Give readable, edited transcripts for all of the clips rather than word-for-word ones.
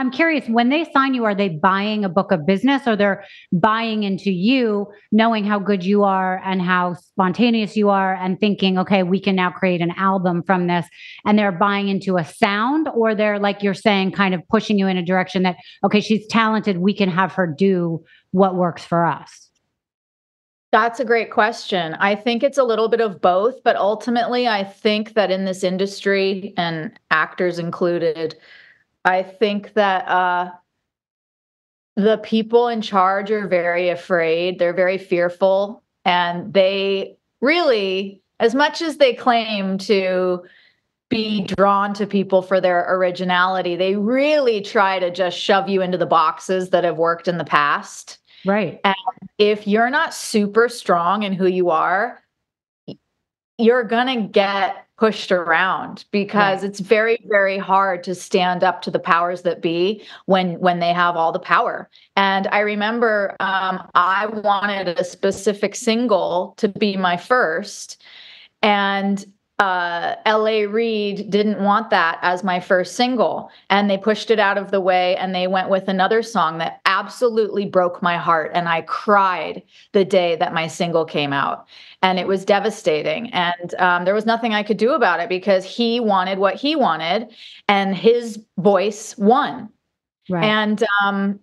I'm curious, when they sign you, are they buying a book of business, or they're buying into you, knowing how good you are and how spontaneous you are and thinking, okay, we can now create an album from this, and they're buying into a sound, or they're, like you're saying, kind of pushing you in a direction that, okay, she's talented, we can have her do what works for us? That's a great question. I think it's a little bit of both, but ultimately, I think that in this industry, and actors included, I think that the people in charge are very afraid. They're very fearful. And they really, as much as they claim to be drawn to people for their originality, they really try to just shove you into the boxes that have worked in the past. Right. And if you're not super strong in who you are, you're going to get pushed around, because it's very, very hard to stand up to the powers that be when they have all the power. And I remember I wanted a specific single to be my first, and L.A. Reid didn't want that as my first single, and they pushed it out of the way, and they went with another song that absolutely broke my heart, and I cried the day that my single came out, and it was devastating, and there was nothing I could do about it, because he wanted what he wanted, and his voice won. Right. And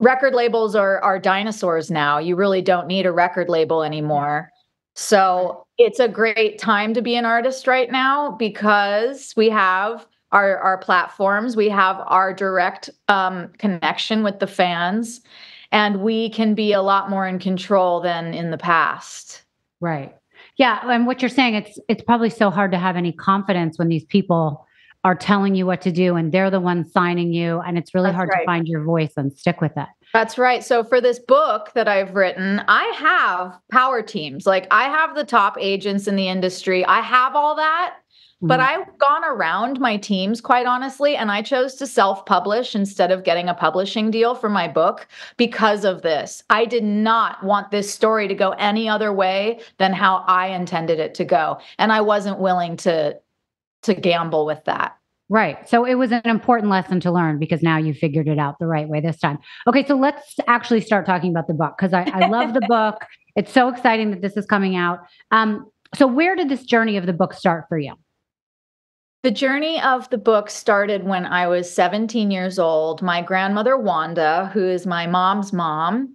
record labels are dinosaurs now. You really don't need a record label anymore. So it's a great time to be an artist right now, because we have our platforms, we have our direct connection with the fans, and we can be a lot more in control than in the past. Right. Yeah. And what you're saying, it's probably so hard to have any confidence when these people are telling you what to do and they're the ones signing you. And it's really hard to find your voice and stick with it. That's right. So for this book that I've written, I have power teams. Like, I have the top agents in the industry. I have all that. But I've gone around my teams, quite honestly, and I chose to self-publish instead of getting a publishing deal for my book because of this. I did not want this story to go any other way than how I intended it to go. And I wasn't willing to gamble with that. Right. So it was an important lesson to learn, because now you figured it out the right way this time. Okay. So let's actually start talking about the book, because I love the book. It's so exciting that this is coming out. So where did this journey of the book start for you? The journey of the book started when I was 17 years old. My grandmother, Wanda, who is my mom's mom,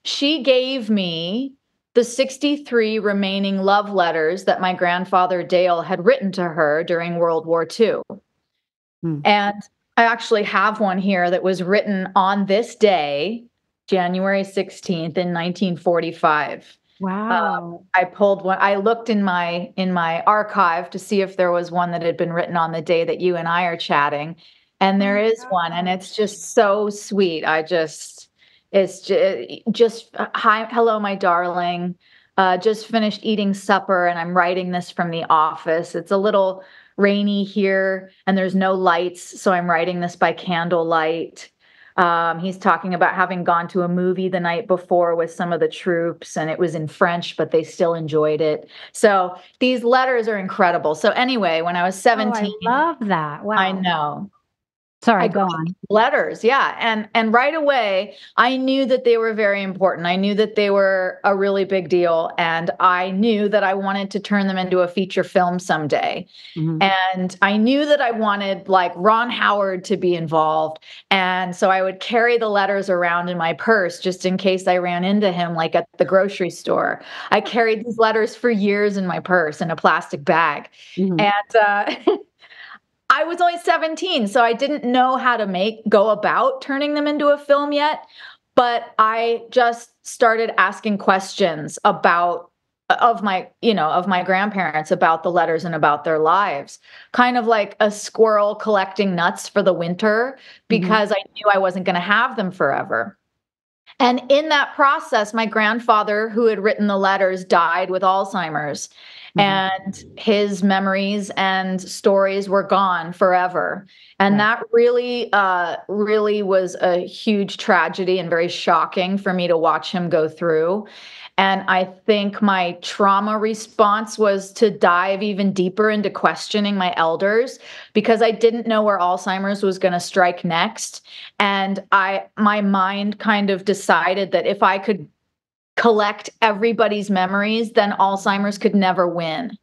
she gave me the 63 remaining love letters that my grandfather Dale had written to her during World War II. And I actually have one here that was written on this day, January 16th in 1945. Wow. I pulled one. I looked in my archive to see if there was one that had been written on the day that you and I are chatting, and there is one, and it's just so sweet. It's just hi, hello, my darling. Just finished eating supper, and I'm writing this from the office. It's a little rainy here, and there's no lights, so I'm writing this by candlelight. He's talking about having gone to a movie the night before with some of the troops, and it was in French, but they still enjoyed it. So these letters are incredible. So anyway, when I was 17, I love that. Wow. I know. Sorry, go on. Letters, yeah. And right away, I knew that they were very important. I knew that they were a really big deal. And I knew that I wanted to turn them into a feature film someday. And I knew that I wanted, like, Ron Howard to be involved. And so I would carry the letters around in my purse just in case I ran into him, like at the grocery store. I carried these letters for years in my purse in a plastic bag. And I was only 17, so I didn't know how to go about turning them into a film yet, but I just started asking questions of my grandparents about the letters and about their lives, kind of like a squirrel collecting nuts for the winter, because I knew I wasn't going to have them forever. And in that process, my grandfather, who had written the letters, died with Alzheimer's. and his memories and stories were gone forever. And that really, really was a huge tragedy and very shocking for me to watch him go through. And I think my trauma response was to dive even deeper into questioning my elders, because I didn't know where Alzheimer's was going to strike next. And my mind kind of decided that if I could collect everybody's memories, then Alzheimer's could never win.